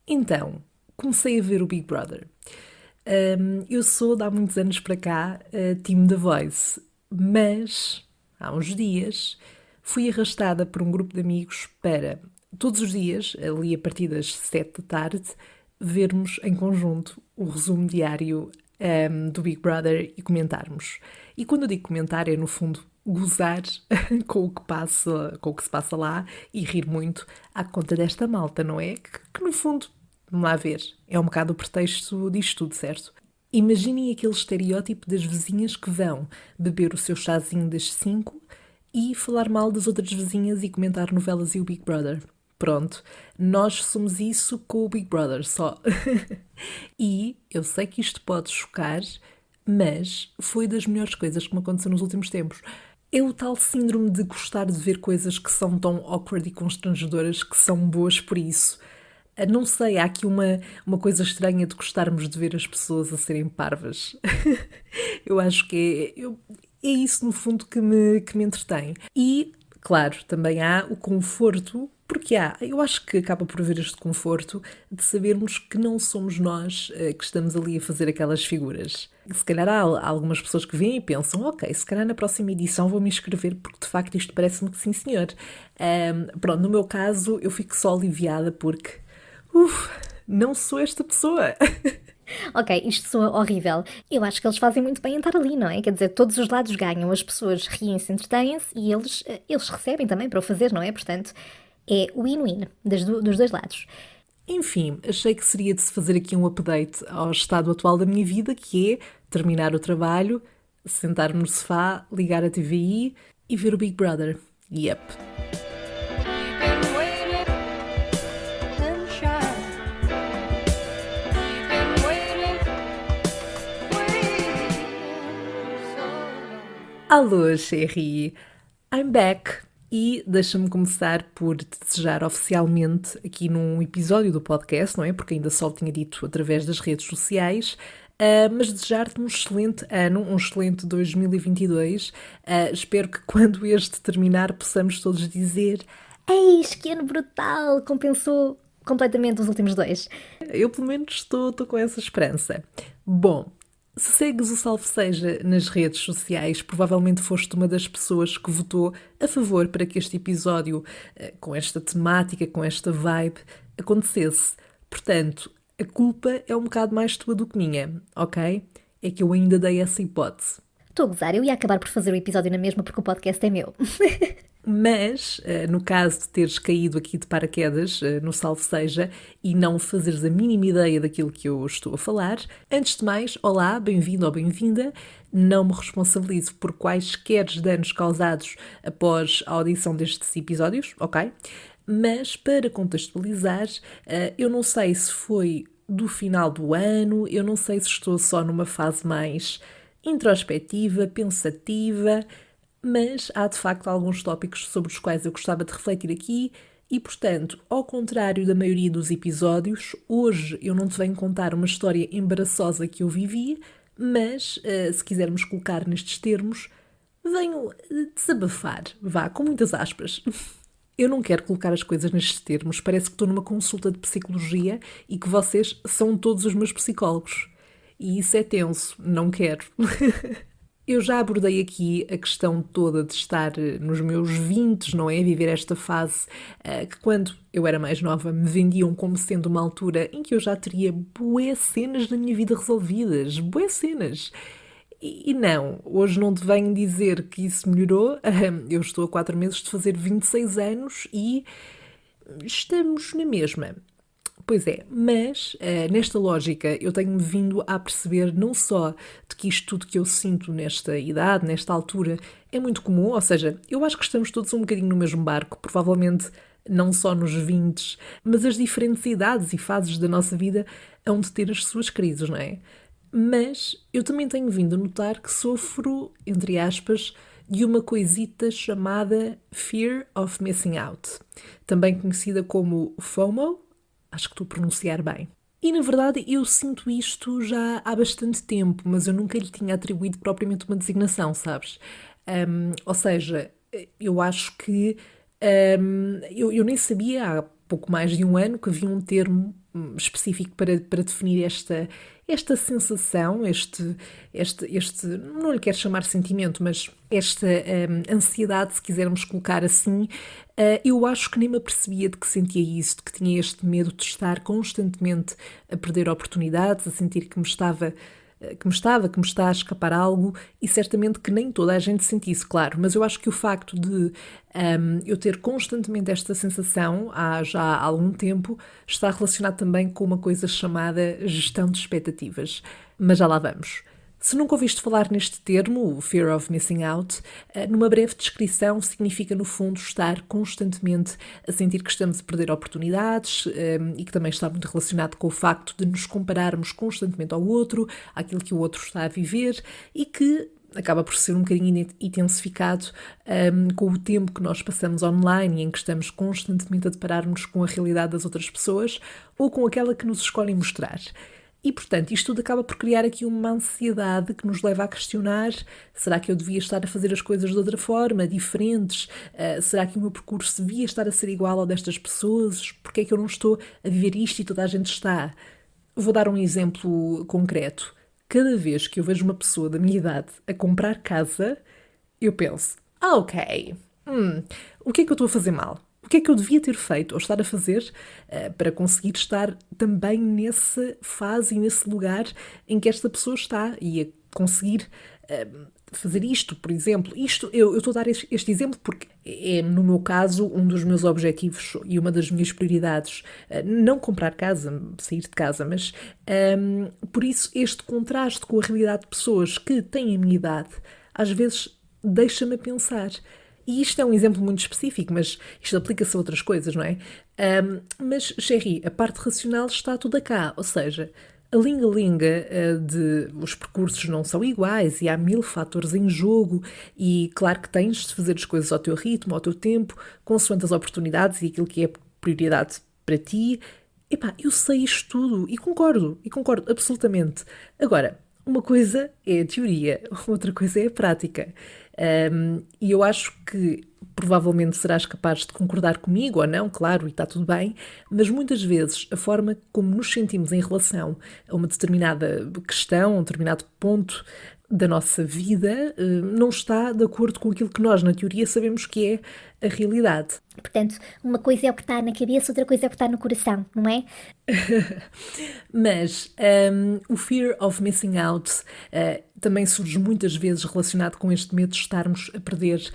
Então, comecei a ver o Big Brother. Eu sou, de há muitos anos para cá, time The Voice, mas há uns dias fui arrastada por um grupo de amigos para, todos os dias, ali a partir das 7 da tarde, vermos em conjunto o resumo diário do Big Brother e comentarmos. E quando eu digo comentar, é no fundo gozar com o que passa, com o que se passa lá e rir muito à conta desta malta, não é? Que no fundo, vamos lá ver, é um bocado o pretexto disto tudo, certo? Imaginem aquele estereótipo das vizinhas que vão beber o seu chazinho das 5 e falar mal das outras vizinhas e comentar novelas e o Big Brother. Pronto, nós somos isso com o Big Brother só. E eu sei que isto pode chocar, mas foi das melhores coisas que me aconteceu nos últimos tempos. É o tal síndrome de gostar de ver coisas que são tão awkward e constrangedoras que são boas por isso. Não sei, há aqui uma coisa estranha de gostarmos de ver as pessoas a serem parvas. Eu acho que é isso, no fundo, que me entretém. E, claro, também há o conforto, porque eu acho que acaba por haver este conforto de sabermos que não somos nós que estamos ali a fazer aquelas figuras. Se calhar há algumas pessoas que vêm e pensam, ok, se calhar na próxima edição vou me inscrever porque de facto isto parece-me que sim, senhor. Pronto, no meu caso eu fico só aliviada porque, não sou esta pessoa. Ok, isto soa horrível. Eu acho que eles fazem muito bem em estar ali, não é? Quer dizer, todos os lados ganham, as pessoas riem-se, entretêm-se e eles recebem também para o fazer, não é? Portanto, é win-win dos dois lados. Enfim, achei que seria de se fazer aqui um update ao estado atual da minha vida, que é terminar o trabalho, sentar-me no sofá, ligar a TVI e ver o Big Brother. Yep. Alô, Sherry! I'm back! E deixa-me começar por te desejar oficialmente aqui num episódio do podcast, não é? Porque ainda só tinha dito através das redes sociais, mas desejar-te um excelente ano, um excelente 2022. Espero que quando este terminar possamos todos dizer Eis, que ano brutal! Compensou completamente os últimos dois. eu pelo menos estou com essa esperança. Bom, se segues o Salve Seja nas redes sociais, provavelmente foste uma das pessoas que votou a favor para que este episódio, com esta temática, com esta vibe, acontecesse. Portanto, a culpa é um bocado mais tua do que minha, ok? É que eu ainda dei essa hipótese. Estou a gozar, eu ia acabar por fazer o episódio na mesma porque o podcast é meu. Mas, no caso de teres caído aqui de paraquedas no Salve Seja e não fazeres a mínima ideia daquilo que eu estou a falar, antes de mais, olá, bem-vindo ou bem-vinda. Não me responsabilizo por quaisquer danos causados após a audição destes episódios, ok? Mas, para contextualizar, eu não sei se foi do final do ano, eu não sei se estou só numa fase mais introspectiva, pensativa, mas há de facto alguns tópicos sobre os quais eu gostava de refletir aqui e, portanto, ao contrário da maioria dos episódios, hoje eu não te venho contar uma história embaraçosa que eu vivi, mas, se quisermos colocar nestes termos, venho desabafar, vá, com muitas aspas. Eu não quero colocar as coisas nestes termos, parece que estou numa consulta de psicologia e que vocês são todos os meus psicólogos. E isso é tenso, não quero. Eu já abordei aqui a questão toda de estar nos meus 20, não é? Viver esta fase que quando eu era mais nova me vendiam como sendo uma altura em que eu já teria bué cenas na minha vida resolvidas. Bué cenas. E não, hoje não te venho dizer que isso melhorou. Eu estou a 4 meses de fazer 26 anos e estamos na mesma. Pois é, mas nesta lógica eu tenho-me vindo a perceber não só de que isto tudo que eu sinto nesta idade, nesta altura, é muito comum, ou seja, eu acho que estamos todos um bocadinho no mesmo barco, provavelmente não só nos 20, mas as diferentes idades e fases da nossa vida hão de ter as suas crises, não é? Mas eu também tenho vindo a notar que sofro, entre aspas, de uma coisita chamada Fear of Missing Out, também conhecida como FOMO. Acho que estou a pronunciar bem. E na verdade eu sinto isto já há bastante tempo, mas eu nunca lhe tinha atribuído propriamente uma designação, sabes? Ou seja, eu acho que eu nem sabia há pouco mais de um ano que havia um termo específico para definir esta sensação, não lhe quero chamar sentimento, mas esta ansiedade, se quisermos colocar assim. Eu acho que nem me apercebia de que sentia isso, de que tinha este medo de estar constantemente a perder oportunidades, a sentir que me está a escapar algo, e certamente que nem toda a gente sente isso, claro, mas eu acho que o facto de eu ter constantemente esta sensação há já algum tempo está relacionado também com uma coisa chamada gestão de expectativas. Mas já lá vamos. Se nunca ouviste falar neste termo, o Fear of Missing Out, numa breve descrição significa, no fundo, estar constantemente a sentir que estamos a perder oportunidades, e que também está muito relacionado com o facto de nos compararmos constantemente ao outro, àquilo que o outro está a viver, e que acaba por ser um bocadinho intensificado com o tempo que nós passamos online e em que estamos constantemente a deparar-nos com a realidade das outras pessoas ou com aquela que nos escolhem mostrar. E, portanto, isto tudo acaba por criar aqui uma ansiedade que nos leva a questionar: será que eu devia estar a fazer as coisas de outra forma, diferentes? Será que o meu percurso devia estar a ser igual ao destas pessoas? Porque é que eu não estou a viver isto e toda a gente está? Vou dar um exemplo concreto. Cada vez que eu vejo uma pessoa da minha idade a comprar casa, eu penso: ok, o que é que eu estou a fazer mal? O que é que eu devia ter feito ou estar a fazer para conseguir estar também nessa fase e nesse lugar em que esta pessoa está e a conseguir fazer isto, por exemplo. Eu estou a dar este exemplo porque é, no meu caso, um dos meus objetivos e uma das minhas prioridades. Não comprar casa, sair de casa, mas por isso este contraste com a realidade de pessoas que têm a minha idade às vezes deixa-me a pensar. E isto é um exemplo muito específico, mas isto aplica-se a outras coisas, não é? Mas, Sherry, a parte racional está toda cá, ou seja, a linga-linga de os percursos não são iguais e há 1000 fatores em jogo e claro que tens de fazer as coisas ao teu ritmo, ao teu tempo, consoante as oportunidades e aquilo que é prioridade para ti. Epá, eu sei isto tudo e concordo absolutamente. Agora, uma coisa é a teoria, outra coisa é a prática. E eu acho que provavelmente serás capaz de concordar comigo ou não, claro, e está tudo bem, mas muitas vezes a forma como nos sentimos em relação a uma determinada questão, a um determinado ponto da nossa vida, não está de acordo com aquilo que nós, na teoria, sabemos que é a realidade. Portanto, uma coisa é o que está na cabeça, outra coisa é o que está no coração, não é? Mas o fear of missing out também surge muitas vezes relacionado com este medo de estarmos a perder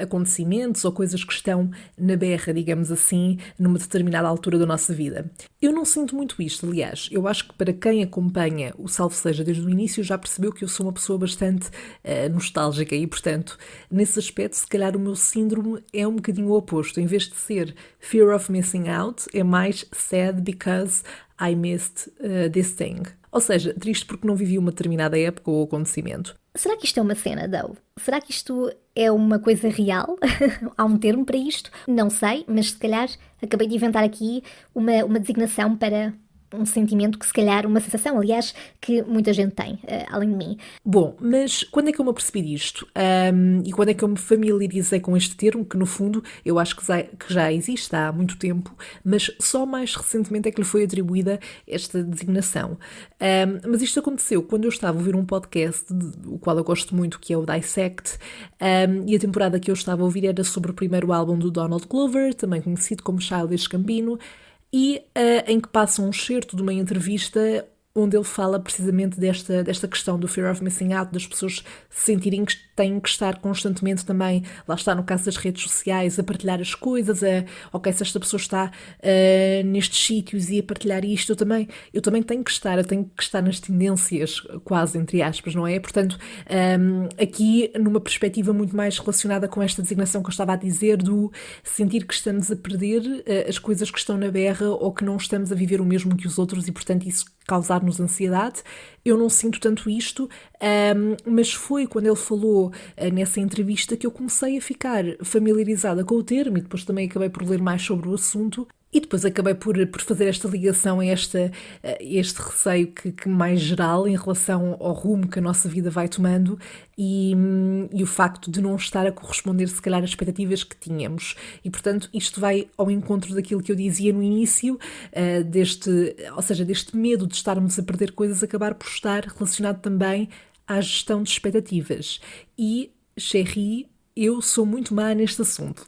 acontecimentos ou coisas que estão na berra, digamos assim, numa determinada altura da nossa vida. Eu não sinto muito isto, aliás. Eu acho que para quem acompanha o Salve Seja desde o início já percebeu que eu sou uma pessoa bastante nostálgica e, portanto, nesse aspecto, se calhar o meu síndrome é um bocadinho o oposto. Em vez de ser fear of missing out, é mais sad because I missed this thing. Ou seja, triste porque não vivi uma determinada época ou acontecimento. Será que isto é uma cena, Dove? Será que isto é uma coisa real? Há um termo para isto? Não sei, mas se calhar acabei de inventar aqui uma designação para um sentimento que se calhar, uma sensação, aliás, que muita gente tem, além de mim. Bom, mas quando é que eu me apercebi disto? E quando é que eu me familiarizei com este termo, que no fundo eu acho que já existe há muito tempo, mas só mais recentemente é que lhe foi atribuída esta designação. Mas isto aconteceu quando eu estava a ouvir um podcast, o qual eu gosto muito, que é o Dissect, e a temporada que eu estava a ouvir era sobre o primeiro álbum do Donald Glover, também conhecido como Childish Gambino, e em que passa um excerto de uma entrevista onde ele fala precisamente desta questão do fear of missing out, das pessoas se sentirem que têm que estar constantemente também, lá está no caso das redes sociais, a partilhar as coisas, ok, se esta pessoa está nestes sítios e a partilhar isto, eu também tenho que estar nas tendências, quase, entre aspas, não é? Portanto, aqui numa perspectiva muito mais relacionada com esta designação que eu estava a dizer, do sentir que estamos a perder as coisas que estão na berra ou que não estamos a viver o mesmo que os outros e, portanto, isso causar-nos ansiedade. Eu não sinto tanto isto, mas foi quando ele falou nessa entrevista que eu comecei a ficar familiarizada com o termo e depois também acabei por ler mais sobre o assunto E depois acabei por fazer esta ligação a este receio que mais geral em relação ao rumo que a nossa vida vai tomando e o facto de não estar a corresponder, se calhar, às expectativas que tínhamos. E, portanto, isto vai ao encontro daquilo que eu dizia no início, ou seja, deste medo de estarmos a perder coisas, acabar por estar relacionado também à gestão de expectativas. E, chérie, eu sou muito má neste assunto.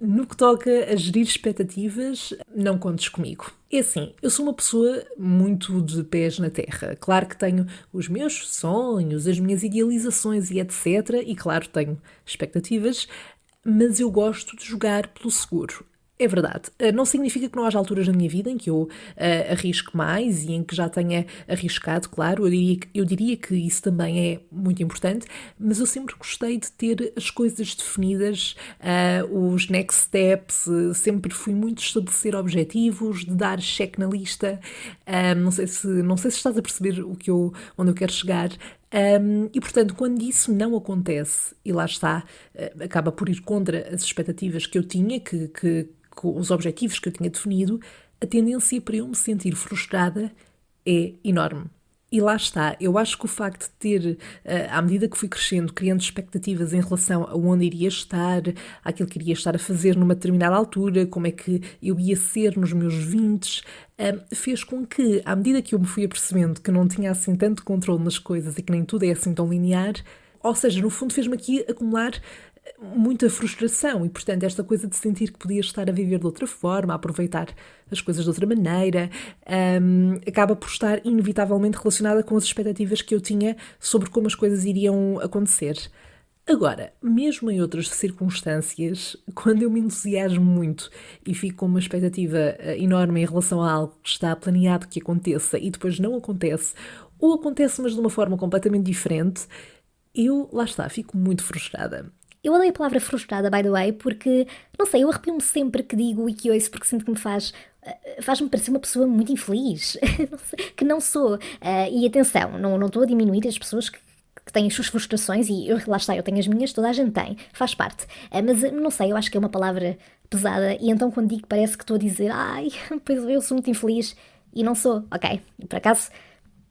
No que toca a gerir expectativas, não contes comigo. É assim, eu sou uma pessoa muito de pés na terra. Claro que tenho os meus sonhos, as minhas idealizações e etc. E claro, tenho expectativas, mas eu gosto de jogar pelo seguro. É verdade. Não significa que não haja alturas na minha vida em que eu arrisque mais e em que já tenha arriscado, claro. Eu diria que isso também é muito importante, mas eu sempre gostei de ter as coisas definidas, os next steps, sempre fui muito de estabelecer objetivos, de dar check na lista. Não sei se estás a perceber onde eu quero chegar. E portanto, quando isso não acontece, e lá está, acaba por ir contra as expectativas que eu tinha, com os objetivos que eu tinha definido, a tendência para eu me sentir frustrada é enorme. E lá está, eu acho que o facto de ter, à medida que fui crescendo, criando expectativas em relação a onde iria estar, àquilo que iria estar a fazer numa determinada altura, como é que eu ia ser nos meus 20, fez com que, à medida que eu me fui apercebendo que não tinha assim tanto controle nas coisas e que nem tudo é assim tão linear, ou seja, no fundo fez-me aqui acumular muita frustração e, portanto, esta coisa de sentir que podia estar a viver de outra forma, a aproveitar as coisas de outra maneira, acaba por estar inevitavelmente relacionada com as expectativas que eu tinha sobre como as coisas iriam acontecer. Agora, mesmo em outras circunstâncias, quando eu me entusiasmo muito e fico com uma expectativa enorme em relação a algo que está planeado que aconteça e depois não acontece, ou acontece mas de uma forma completamente diferente, lá está, fico muito frustrada. Eu odeio a palavra frustrada, by the way, porque, não sei, eu arrepio-me sempre que digo e que ouço, porque sinto que faz-me parecer uma pessoa muito infeliz, que não sou. E atenção, não estou a diminuir as pessoas que têm as suas frustrações e lá está, eu tenho as minhas, toda a gente tem, faz parte. Mas não sei, eu acho que é uma palavra pesada e então quando digo parece que estou a dizer ai, pois eu sou muito infeliz e não sou, ok? E por acaso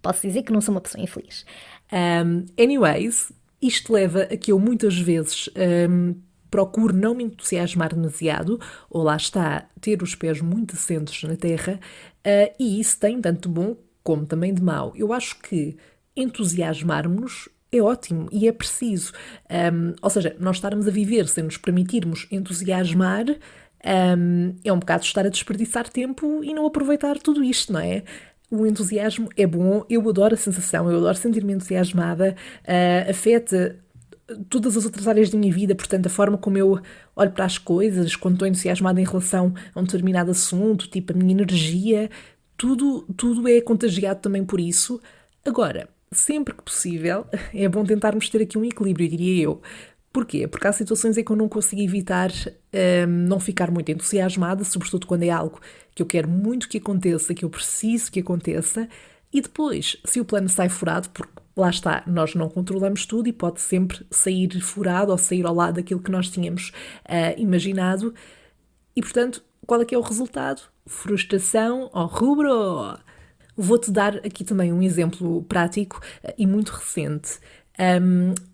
posso dizer que não sou uma pessoa infeliz. Anyways, isto leva a que eu muitas vezes procuro não me entusiasmar demasiado, ou lá está, ter os pés muito assentos na terra, e isso tem tanto de bom como também de mau. Eu acho que entusiasmarmos-nos é ótimo e é preciso. Ou seja, nós estarmos a viver sem nos permitirmos entusiasmar é um bocado estar a desperdiçar tempo e não aproveitar tudo isto, não é? O entusiasmo é bom, eu adoro a sensação, eu adoro sentir-me entusiasmada, afeta todas as outras áreas da minha vida, portanto, a forma como eu olho para as coisas, quando estou entusiasmada em relação a um determinado assunto, tipo a minha energia, tudo é contagiado também por isso. Agora, sempre que possível, é bom tentarmos ter aqui um equilíbrio, diria eu. Porquê? Porque há situações em que eu não consigo evitar não ficar muito entusiasmada, sobretudo quando é algo que eu quero muito que aconteça, que eu preciso que aconteça, e depois, se o plano sai furado, porque lá está, nós não controlamos tudo e pode sempre sair furado ou sair ao lado daquilo que nós tínhamos imaginado, e portanto, qual é que é o resultado? Frustração ao rubro! Vou-te dar aqui também um exemplo prático e muito recente.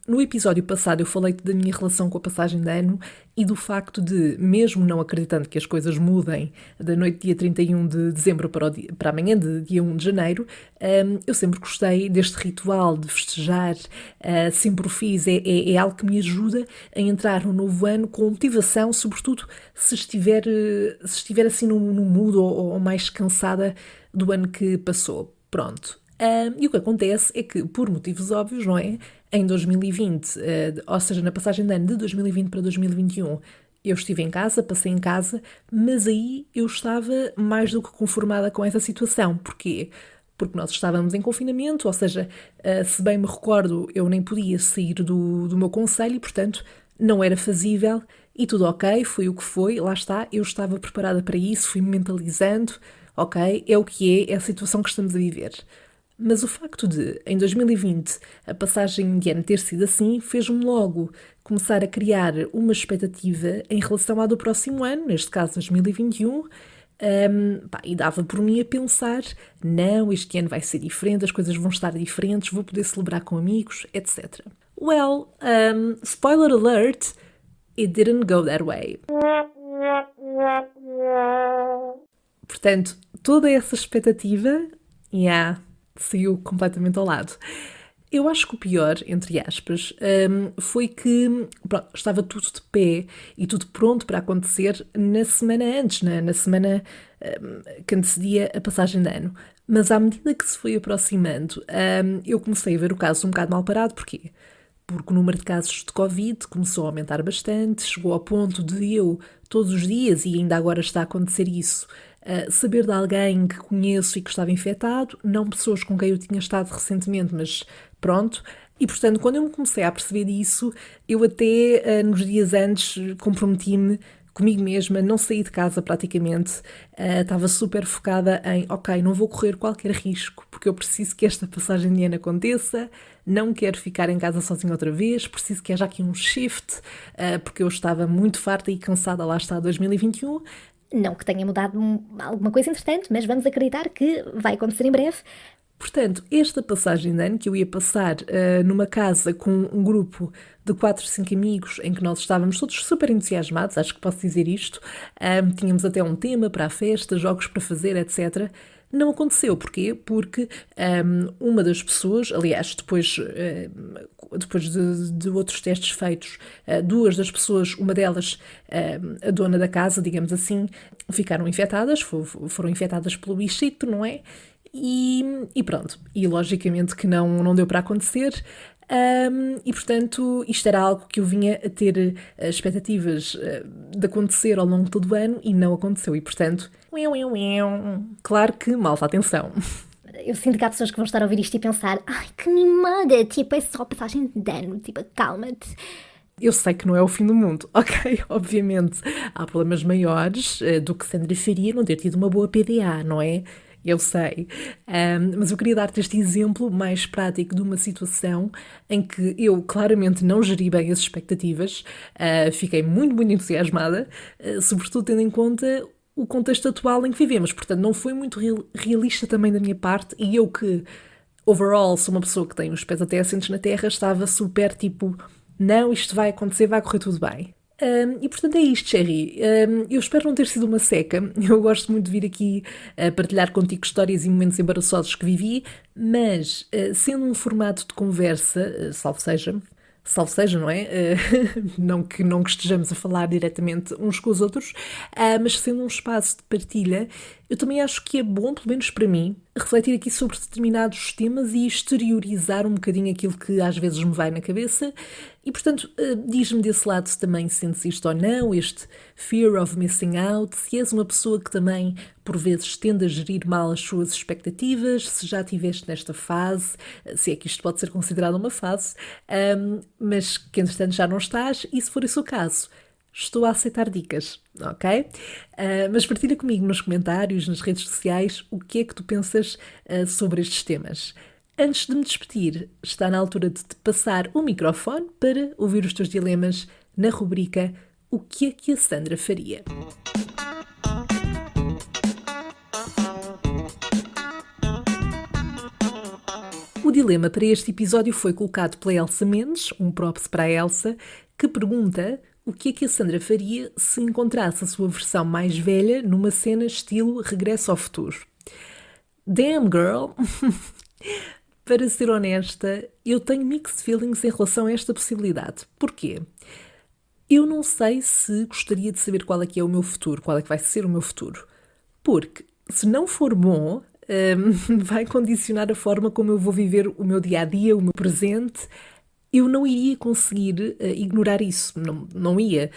No episódio passado eu falei-te da minha relação com a passagem de ano e do facto de, mesmo não acreditando que as coisas mudem da noite de dia 31 de dezembro para amanhã de dia 1 de janeiro, eu sempre gostei deste ritual de festejar, sempre o fiz, é algo que me ajuda a entrar no novo ano com motivação, sobretudo se estiver assim num mood ou mais cansada do ano que passou. Pronto. E o que acontece é que, por motivos óbvios, não é? Em 2020, ou seja, na passagem de ano de 2020 para 2021, eu estive em casa, passei em casa, mas aí eu estava mais do que conformada com essa situação. Porquê? Porque nós estávamos em confinamento, ou seja, se bem me recordo, eu nem podia sair do meu concelho e, portanto, não era fazível e tudo ok, foi o que foi, lá está, eu estava preparada para isso, fui-me mentalizando, ok, é o que é a situação que estamos a viver. Mas o facto de, em 2020, a passagem de ano ter sido assim, fez-me logo começar a criar uma expectativa em relação à do próximo ano, neste caso 2021, E dava por mim a pensar, não, este ano vai ser diferente, as coisas vão estar diferentes, vou poder celebrar com amigos, etc. Well, spoiler alert, it didn't go that way. Portanto, toda essa expectativa, saiu completamente ao lado. Eu acho que o pior, entre aspas, foi que estava tudo de pé e tudo pronto para acontecer na semana antes, na semana que antecedia a passagem de ano. Mas à medida que se foi aproximando, eu comecei a ver o caso um bocado mal parado. Porquê? Porque o número de casos de Covid começou a aumentar bastante, chegou ao ponto de eu, todos os dias, e ainda agora está a acontecer isso, saber de alguém que conheço e que estava infectado, não pessoas com quem eu tinha estado recentemente, mas pronto. E, portanto, quando eu me comecei a perceber disso, eu até nos dias antes comprometi-me comigo mesma, não saí de casa praticamente, estava super focada em, ok, não vou correr qualquer risco, porque eu preciso que esta passagem de ano aconteça, não quero ficar em casa sozinha outra vez, preciso que haja aqui um shift, porque eu estava muito farta e cansada, lá está 2021. Não que tenha mudado alguma coisa entretanto, mas vamos acreditar que vai acontecer em breve. Portanto, esta passagem de ano que eu ia passar numa casa com um grupo de 4, 5 amigos em que nós estávamos todos super entusiasmados, acho que posso dizer isto, tínhamos até um tema para a festa, jogos para fazer, etc. Não aconteceu. Porquê? Porque uma das pessoas, aliás, depois de outros testes feitos, duas das pessoas, uma delas, a dona da casa, digamos assim, ficaram infectadas, foram infectadas pelo bichito, não é? E pronto, e logicamente que não deu para acontecer, e portanto isto era algo que eu vinha a ter expectativas de acontecer ao longo de todo o ano e não aconteceu, e portanto, claro que malta, atenção. Eu sinto que há pessoas que vão estar a ouvir isto e pensar, ai que mimada, tipo, é só passagem de ano, tipo, calma-te. Eu sei que não é o fim do mundo, ok? Obviamente há problemas maiores do que Sandra Faria não ter tido uma boa PDA, não é? Eu sei, mas eu queria dar-te este exemplo mais prático de uma situação em que eu claramente não geri bem as expectativas, fiquei muito, muito entusiasmada, sobretudo tendo em conta o contexto atual em que vivemos. Portanto, não foi muito realista também da minha parte, e eu que, overall, sou uma pessoa que tem os pés até assentes na terra, estava super tipo, não, isto vai acontecer, vai correr tudo bem. E portanto é isto, Cherry. Eu espero não ter sido uma seca. Eu gosto muito de vir aqui partilhar contigo histórias e momentos embaraçosos que vivi, mas sendo um formato de conversa, salvo seja, não é? Não que estejamos a falar diretamente uns com os outros, mas sendo um espaço de partilha, eu também acho que é bom, pelo menos para mim, refletir aqui sobre determinados temas e exteriorizar um bocadinho aquilo que às vezes me vai na cabeça. E, portanto, diz-me desse lado se também sentes isto ou não, este fear of missing out, se és uma pessoa que também, por vezes, tende a gerir mal as suas expectativas, se já estiveste nesta fase, se é que isto pode ser considerado uma fase, mas que, entretanto, já não estás, e se for esse o caso, estou a aceitar dicas, ok? Mas partilha comigo nos comentários, nas redes sociais, o que é que tu pensas sobre estes temas. Antes de me despedir, está na altura de te passar o microfone para ouvir os teus dilemas na rubrica O que é que a Sandra faria? O dilema para este episódio foi colocado pela Elsa Mendes, um props para a Elsa, que pergunta o que é que a Sandra faria se encontrasse a sua versão mais velha numa cena estilo Regresso ao Futuro. Damn, girl! Para ser honesta, eu tenho mixed feelings em relação a esta possibilidade. Porquê? Eu não sei se gostaria de saber qual é que é o meu futuro, qual é que vai ser o meu futuro. Porque, se não for bom, vai condicionar a forma como eu vou viver o meu dia-a-dia, o meu presente. Eu não iria conseguir ignorar isso, não ia.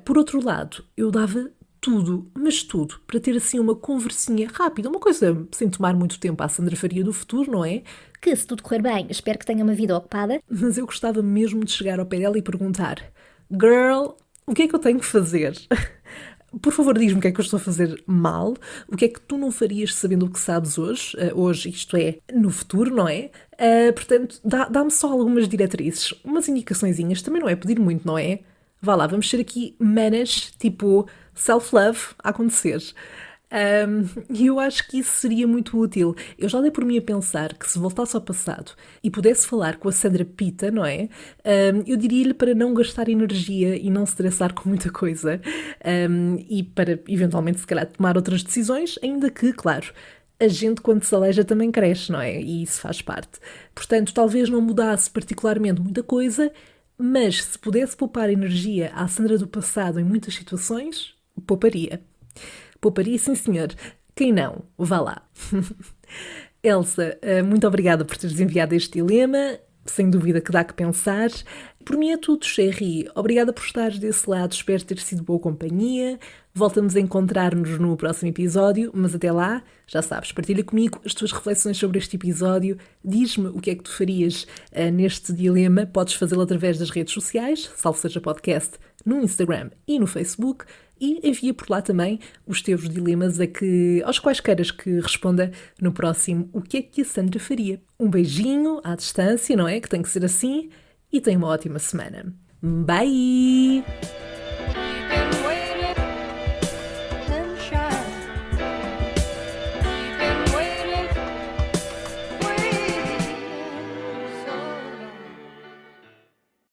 Por outro lado, eu dava tudo, mas tudo, para ter assim uma conversinha rápida, uma coisa sem tomar muito tempo à Sandra Faria do futuro, não é? Que se tudo correr bem, espero que tenha uma vida ocupada. Mas eu gostava mesmo de chegar ao pé dela e perguntar: Girl, o que é que eu tenho que fazer? Por favor, diz-me o que é que eu estou a fazer mal, o que é que tu não farias sabendo o que sabes hoje, hoje, isto é, no futuro, não é? Portanto, dá-me só algumas diretrizes, umas indicaçõezinhas, também não é pedir muito, não é? Vá lá, vamos ser aqui manas, tipo self-love a acontecer. E eu acho que isso seria muito útil. Eu já dei por mim a pensar que se voltasse ao passado e pudesse falar com a Sandra Pita, não é? Eu diria-lhe para não gastar energia e não se estressar com muita coisa. E para, eventualmente, se calhar, tomar outras decisões, ainda que, claro, a gente quando se aleja também cresce, não é? E isso faz parte. Portanto, talvez não mudasse particularmente muita coisa, mas se pudesse poupar energia à Sandra do passado em muitas situações, pouparia. Pouparia, sim senhor. Quem não? Vá lá. Elsa, muito obrigada por teres enviado este dilema. Sem dúvida que dá que pensar. Por mim é tudo, Sherry. Obrigada por estares desse lado. Espero ter sido boa companhia. Voltamos a encontrar-nos no próximo episódio, mas até lá, já sabes, partilha comigo as tuas reflexões sobre este episódio. Diz-me o que é que tu farias neste dilema. Podes fazê-lo através das redes sociais, Salve Seja Podcast, no Instagram e no Facebook. E envia por lá também os teus dilemas aos quais queiras que responda no próximo O que é que a Sandra faria. Um beijinho à distância, não é? Que tem que ser assim. E tenha uma ótima semana. Bye!